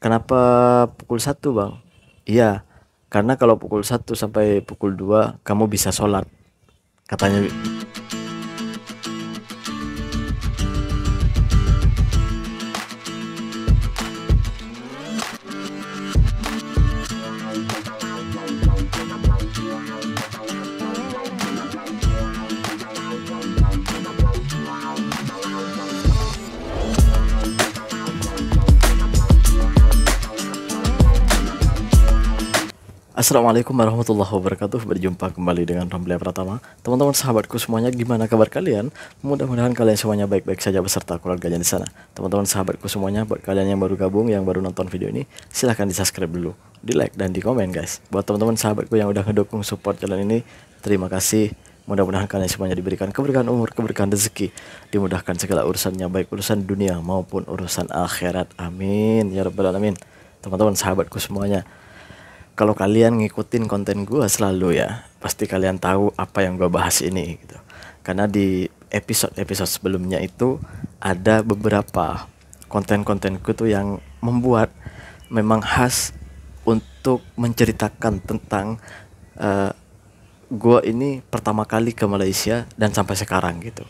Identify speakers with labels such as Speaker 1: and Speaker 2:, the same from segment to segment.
Speaker 1: Kenapa pukul 1 Bang? Iya, karena kalau pukul 1 sampai pukul 2 kamu bisa sholat katanya. Assalamualaikum warahmatullahi wabarakatuh. Berjumpa kembali dengan Ramli Pratama. Teman-teman sahabatku semuanya, gimana kabar kalian? Mudah-mudahan kalian semuanya baik-baik saja beserta keluarganya di sana. Teman-teman sahabatku semuanya, buat kalian yang baru gabung, yang baru nonton video ini, silahkan di subscribe dulu, di like dan di komen guys. Buat teman-teman sahabatku yang udah ngedukung support channel ini, terima kasih. Mudah-mudahan kalian semuanya diberikan keberkahan umur, keberkahan rezeki, dimudahkan segala urusannya, baik urusan dunia maupun urusan akhirat. Amin ya rabbal alamin. Teman-teman sahabatku semuanya, kalau kalian ngikutin konten gue selalu ya, pasti kalian tahu apa yang gue bahas ini gitu. Karena di episode-episode sebelumnya itu ada beberapa konten-kontenku tuh yang membuat memang khas untuk menceritakan tentang gue ini pertama kali ke Malaysia dan sampai sekarang gitu.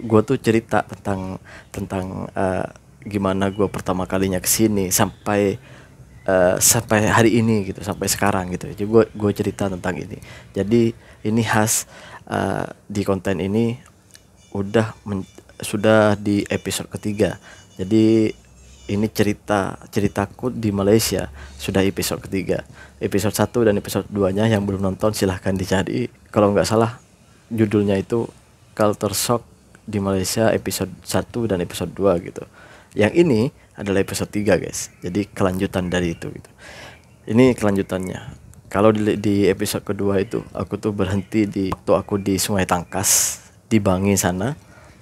Speaker 1: Gue tuh cerita tentang tentang gimana gue pertama kalinya ke sini sampai hari ini gitu, sampai sekarang gitu. Jadi gue cerita tentang ini. Jadi ini khas di konten ini sudah di episode ketiga. Jadi ini ceritaku di Malaysia sudah episode ketiga. Episode 1 dan episode 2-nya yang belum nonton silahkan dicari. Kalau nggak salah judulnya itu Culture Shock di Malaysia episode 1 dan episode 2 gitu. Yang ini adalah episode 3 guys. Jadi kelanjutan dari itu gitu. Ini kelanjutannya. Kalau di episode kedua itu aku tuh berhenti waktu aku di Sungai Tangkas di Bangi sana,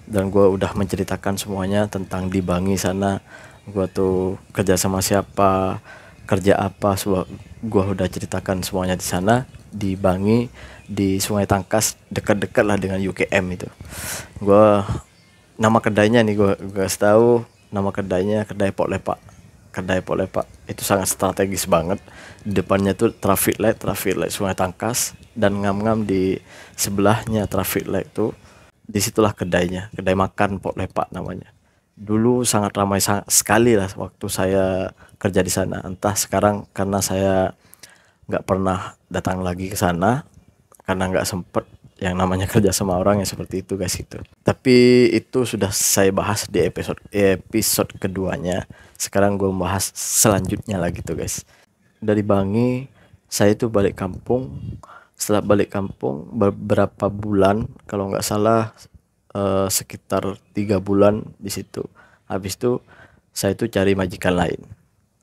Speaker 1: dan gue udah menceritakan semuanya tentang di Bangi sana. Gue tuh kerja sama siapa, kerja apa, gue udah ceritakan semuanya di sana di Bangi, di Sungai Tangkas, dekat-dekat lah dengan UKM itu. Gue nama kedainya nih gue kasih tahu. Nama kedainya Kedai Pok Lepak. Kedai Pok Lepak itu sangat strategis banget. Di depannya tuh traffic light Sungai Tangkas, dan ngam-ngam di sebelahnya traffic light tuh disitulah kedainya, kedai makan Pok Lepak namanya. Dulu sangat ramai sekali lah waktu saya kerja di sana. Entah sekarang karena saya nggak pernah datang lagi ke sana karena nggak sempet yang namanya kerja sama orang yang seperti itu guys itu. Tapi itu sudah saya bahas di episode keduanya. Sekarang gue bahas selanjutnya lagi tuh guys. Dari Bangi saya itu balik kampung. Setelah balik kampung beberapa bulan, kalau nggak salah sekitar 3 bulan di situ. Habis itu saya itu cari majikan lain.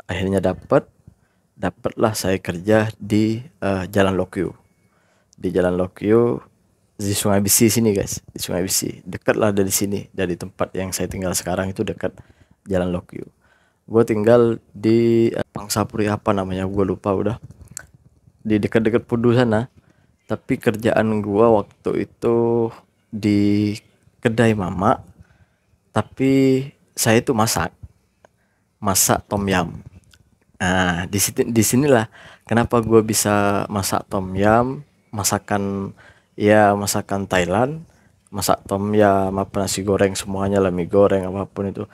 Speaker 1: Akhirnya dapatlah saya kerja di Jalan Lokyu. Di Jalan Lokyu di Sungai Besi sini guys, di Sungai Besi, dekat lah dari sini, dari tempat yang saya tinggal sekarang itu dekat Jalan Lokyu. Gue tinggal di Pangsapuri apa namanya, gue lupa udah, di dekat-dekat Pudu sana. Tapi kerjaan gue waktu itu di kedai mama, tapi saya itu masak tom yum. Nah di sinilah kenapa gue bisa masak tom yum, masakan Thailand, masak tom yum, apa nasi goreng semuanya lah, mie goreng apapun itu,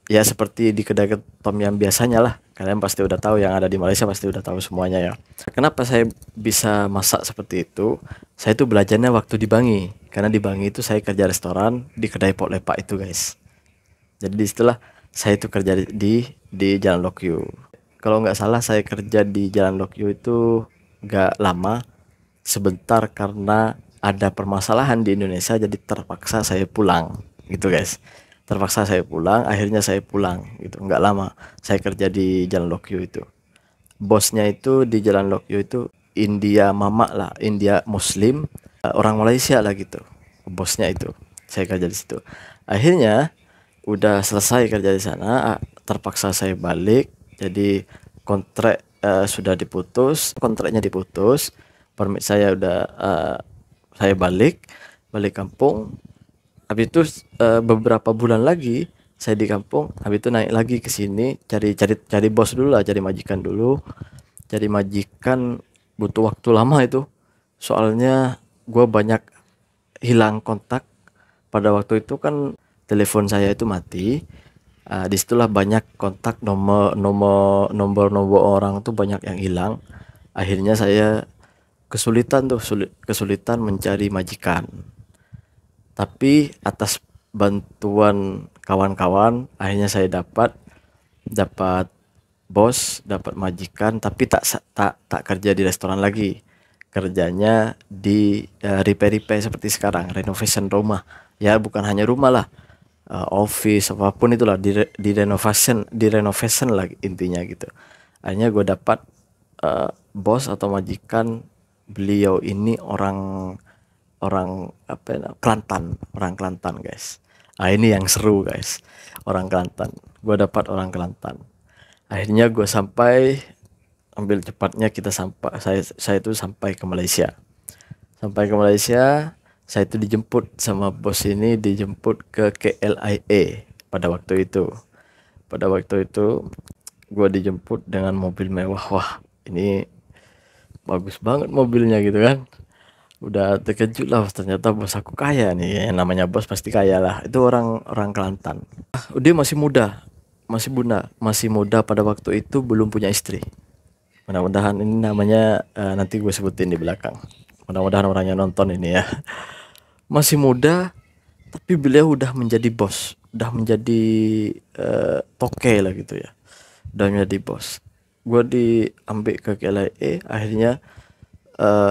Speaker 1: ya seperti di kedai tom yum biasanya lah. Kalian pasti udah tahu, yang ada di Malaysia pasti udah tahu semuanya ya. Kenapa saya bisa masak seperti itu? Saya itu belajarnya waktu di Bangi, karena di Bangi itu saya kerja restoran di kedai Pok Lepak itu guys. Jadi disitulah saya itu kerja di Jalan Lokyu. Kalau nggak salah saya kerja di Jalan Lokyu itu nggak lama, sebentar karena ada permasalahan di Indonesia, jadi terpaksa saya pulang gitu guys. Terpaksa saya pulang, akhirnya saya pulang gitu. Nggak lama saya kerja di Jalan Lokyu itu. Bosnya itu di Jalan Lokyu itu India mama lah, India Muslim, orang Malaysia lah gitu. Bosnya itu, saya kerja di situ. Akhirnya udah selesai kerja di sana, terpaksa saya balik. Jadi kontraknya diputus, permit saya udah, saya balik kampung. Habis itu beberapa bulan lagi Saya di kampung, habis itu naik lagi ke sini, cari cari cari bos dulu lah, cari majikan dulu. Cari majikan butuh waktu lama itu. Soalnya gue banyak hilang kontak. Pada waktu itu kan telepon saya itu mati. Disitulah banyak kontak, nomor orang tuh banyak yang hilang. Akhirnya saya kesulitan mencari majikan. Tapi atas bantuan kawan-kawan, akhirnya saya dapat bos, dapat majikan, tapi tak kerja di restoran lagi. Kerjanya di repair-repair seperti sekarang, renovation rumah. Ya bukan hanya rumah lah, office apapun itulah, di renovation lah intinya gitu. Akhirnya gue dapat bos atau majikan. Beliau ini orang orang apa ya, orang Kelantan guys. Ini yang seru guys, orang Kelantan. Gue dapat orang Kelantan. Akhirnya gue ambil cepatnya kita saya itu sampai ke Malaysia. Sampai ke Malaysia, saya itu dijemput sama bos ini, dijemput ke KLIA pada waktu itu. Pada waktu itu gue dijemput dengan mobil mewah. Wah, ini bagus banget mobilnya gitu kan. Udah terkejut lah, ternyata bos aku kaya nih. Yang namanya bos pasti kaya lah. Itu orang orang Kelantan. Dia masih muda pada waktu itu, belum punya istri. Mudah-mudahan ini namanya nanti gue sebutin di belakang. Mudah-mudahan orangnya nonton ini ya. Masih muda, tapi beliau udah menjadi bos, udah menjadi toke lah gitu ya. Udah menjadi bos. Gue diambil ke KLIA, akhirnya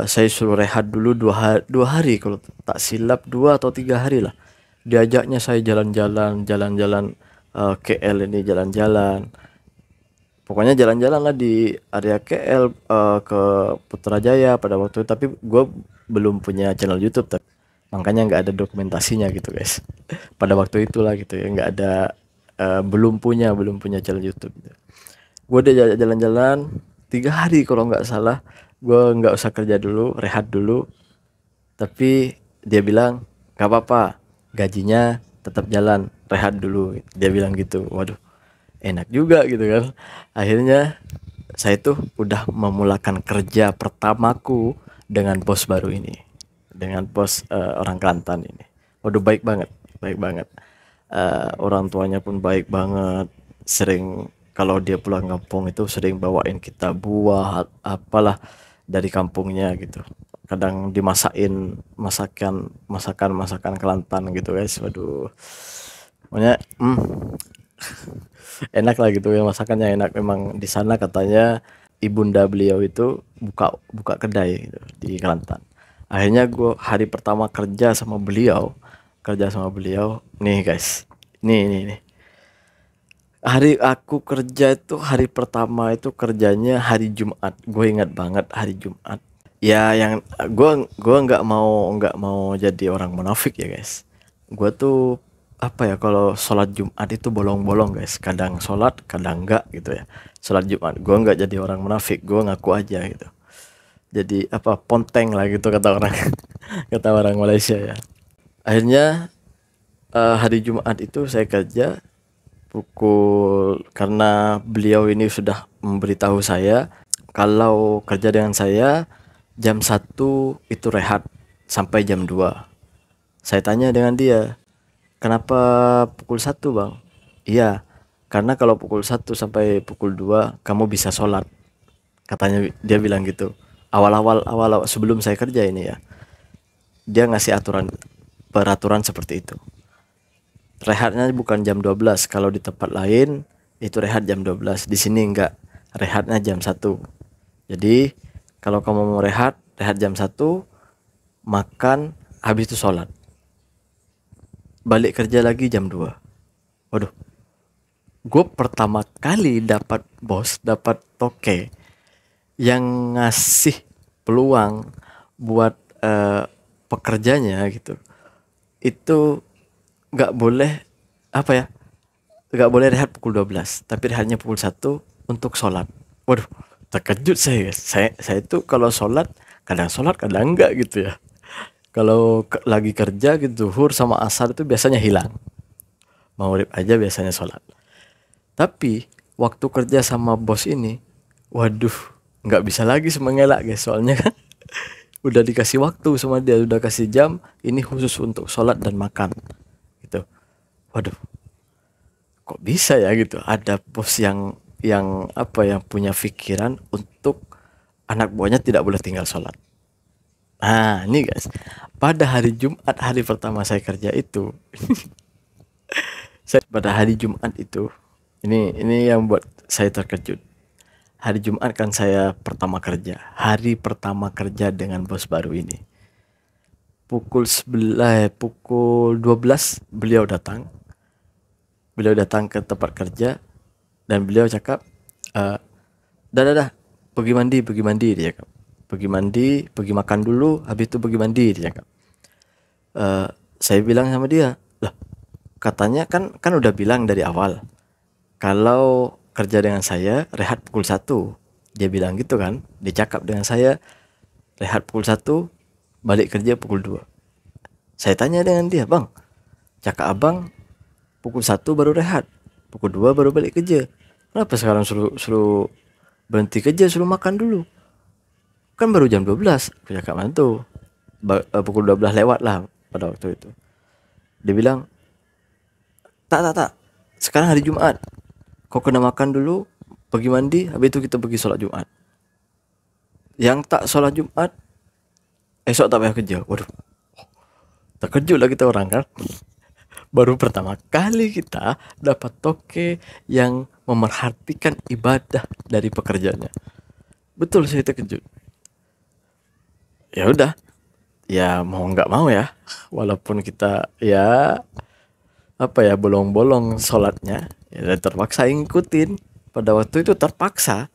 Speaker 1: saya suruh rehat dulu 2 hari kalau tak silap, 2 atau 3 hari lah. Diajaknya saya jalan-jalan KL ini, jalan-jalan. Pokoknya jalan-jalan lah di area KL, ke Putrajaya pada waktu itu. Tapi gue belum punya channel YouTube, makanya nggak ada dokumentasinya gitu guys. Pada waktu itulah gitu ya, nggak ada, belum punya channel YouTube gitu. Gue udah jalan-jalan 3 hari kalau nggak salah. Gue nggak usah kerja dulu, rehat dulu. Tapi dia bilang nggak apa-apa, gajinya tetap jalan, rehat dulu. Dia bilang gitu. Waduh, enak juga gitu kan. Akhirnya saya tuh udah memulakan kerja pertamaku dengan bos baru ini, dengan bos orang Kelantan ini. Waduh, baik banget, baik banget. Orang tuanya pun baik banget. Sering kalau dia pulang kampung itu sering bawain kita buah apalah dari kampungnya gitu. Kadang dimasakin masakan Kelantan gitu guys. Waduh, pokoknya enak lah gitu ya, masakannya enak. Memang di sana katanya ibunda beliau itu buka buka kedai gitu di Kelantan. Akhirnya gue hari pertama kerja sama beliau nih guys. Nih, hari aku kerja itu, hari pertama itu kerjanya hari Jumat. Gue ingat banget hari Jumat. Ya yang gue nggak mau jadi orang munafik ya guys. Gue tuh apa ya, kalau sholat Jumat itu bolong-bolong guys. Kadang sholat, kadang enggak gitu ya. Sholat Jumat gue nggak jadi orang munafik, gue ngaku aja gitu. Jadi apa, ponteng lah gitu kata orang kata orang Malaysia ya. Akhirnya hari Jumat itu saya kerja karena beliau ini sudah memberitahu saya kalau kerja dengan saya jam 1 itu rehat sampai jam 2. Saya tanya dengan dia, kenapa pukul 1 bang? Iya, karena kalau pukul 1 sampai pukul 2 kamu bisa sholat, katanya. Dia bilang gitu awal sebelum saya kerja ini ya. Dia ngasih peraturan seperti itu. Rehatnya bukan jam 12. Kalau di tempat lain itu rehat jam 12, di sini enggak, rehatnya jam 1. Jadi kalau kamu mau rehat jam 1, makan, habis itu sholat, balik kerja lagi jam 2. Waduh, gue pertama kali dapat bos, dapat toke yang ngasih peluang buat pekerjanya gitu. Itu nggak boleh apa ya, nggak boleh rehat pukul 12, tapi rehatnya pukul 1 untuk sholat. Waduh, terkejut saya guys. Saya itu kalau sholat kadang enggak gitu ya. Kalau lagi kerja gitu, zuhur sama asar itu biasanya hilang. maghrib aja biasanya sholat. Tapi waktu kerja sama bos ini, waduh, nggak bisa lagi semengelak guys, soalnya kan udah dikasih waktu sama dia, udah kasih jam ini khusus untuk sholat dan makan gitu. Waduh, kok bisa ya gitu, ada bos yang apa, yang punya pikiran untuk anak buahnya tidak boleh tinggal sholat. Nah ini guys, pada hari Jumat, hari pertama saya kerja itu, pada hari Jumat itu, ini yang buat saya terkejut. Hari Jumat kan saya pertama kerja, hari pertama kerja dengan bos baru ini. Pukul 12 beliau datang ke tempat kerja, dan beliau cakap, dah, pergi mandi, dia cakap. Pergi mandi, pergi makan dulu, habis itu pergi mandi, dia cakap. Saya bilang sama dia, lah katanya kan udah bilang dari awal kalau kerja dengan saya rehat pukul 1. Dia bilang gitu kan, dia cakap dengan saya rehat pukul 1, balik kerja pukul 2. Saya tanya dengan dia, bang, cakap abang pukul 1 baru rehat, pukul 2 baru balik kerja, kenapa sekarang suruh berhenti kerja, suruh makan dulu, kan baru jam 12. Aku cakap mana tuh, pukul 12 lewat lah pada waktu itu. Dia bilang, tak, sekarang hari Jumat, kau kena makan dulu, pergi mandi, habis itu kita pergi sholat Jumat. Yang tak sholat Jumat, esok tak payah kerja. Waduh, terkejut lah kita orang kan. Baru pertama kali kita dapat toke yang memerhatikan ibadah dari pekerjaannya. Betul, saya terkejut. Ya udah, ya mau nggak mau ya, walaupun kita ya apa ya, bolong-bolong sholatnya, ya terpaksa ngikutin. Pada waktu itu terpaksa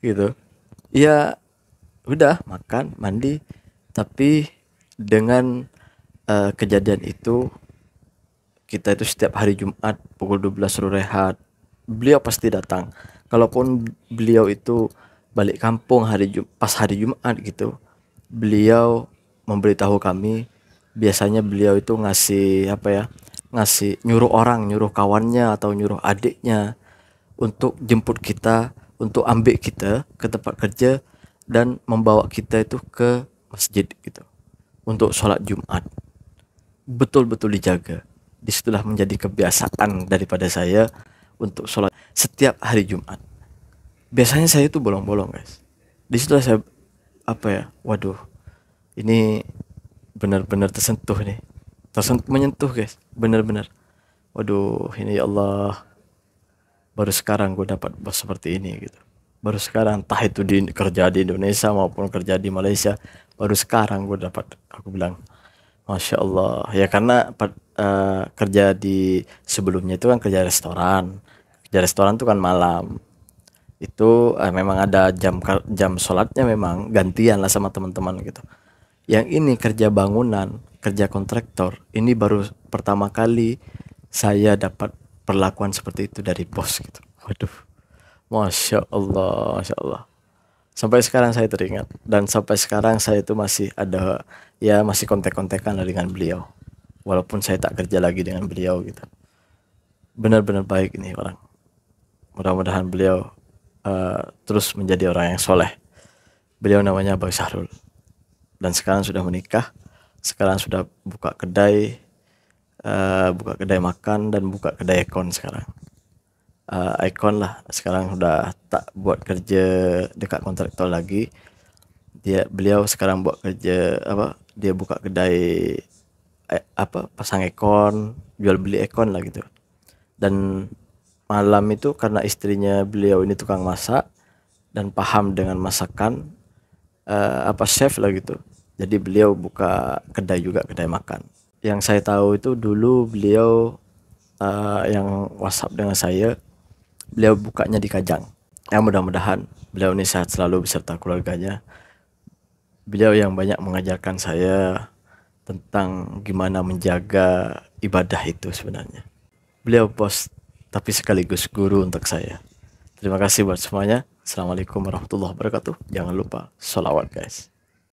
Speaker 1: gitu. Ya udah, makan, mandi. Tapi dengan kejadian itu, kita itu setiap hari Jumat pukul 12 suruh rehat, beliau pasti datang. Kalaupun beliau itu balik kampung pas hari Jumat gitu, beliau memberitahu kami. Biasanya beliau itu ngasih apa ya, nyuruh kawannya atau nyuruh adiknya untuk jemput kita, untuk ambil kita ke tempat kerja dan membawa kita itu ke masjid gitu untuk sholat Jumat. Betul-betul dijaga. Disitulah menjadi kebiasaan daripada saya untuk sholat setiap hari Jumat. Biasanya saya itu bolong-bolong guys. Disitulah saya apa ya, waduh, ini benar-benar tersentuh nih, menyentuh guys, benar-benar. Waduh, ini ya Allah, baru sekarang gue dapat bos seperti ini gitu. Baru sekarang, entah itu kerja di Indonesia maupun kerja di Malaysia, baru sekarang gue dapat. Aku bilang Masya Allah ya, karena kerja di sebelumnya itu kan kerja restoran tuh kan malam itu, memang ada jam sholatnya, memang gantian lah sama teman-teman gitu. Yang ini kerja bangunan, kerja kontraktor, ini baru pertama kali saya dapat perlakuan seperti itu dari bos gitu. Waduh, Masya Allah. Sampai sekarang saya teringat, dan sampai sekarang saya itu masih ada, ya masih kontek-kontekan dengan beliau, walaupun saya tak kerja lagi dengan beliau gitu. Benar-benar baik ini orang. Mudah-mudahan beliau terus menjadi orang yang soleh. Beliau namanya Bang Syahrul, dan sekarang sudah menikah, sekarang sudah buka kedai makan dan buka kedai ekon sekarang. Icon lah, sekarang udah tak buat kerja dekat kontraktor lagi. Beliau sekarang buat kerja apa, dia buka kedai pasang ekon, jual beli ekon lah gitu. Dan malam itu karena istrinya beliau ini tukang masak dan paham dengan masakan, chef lah gitu, jadi beliau buka kedai juga, kedai makan. Yang saya tahu itu dulu beliau yang WhatsApp dengan saya, beliau bukanya di Kajang. Ya mudah-mudahan beliau ini sehat selalu beserta keluarganya. Beliau yang banyak mengajarkan saya tentang gimana menjaga ibadah itu sebenarnya. Beliau bos tapi sekaligus guru untuk saya. Terima kasih buat semuanya. Assalamualaikum warahmatullahi wabarakatuh. Jangan lupa sholawat guys.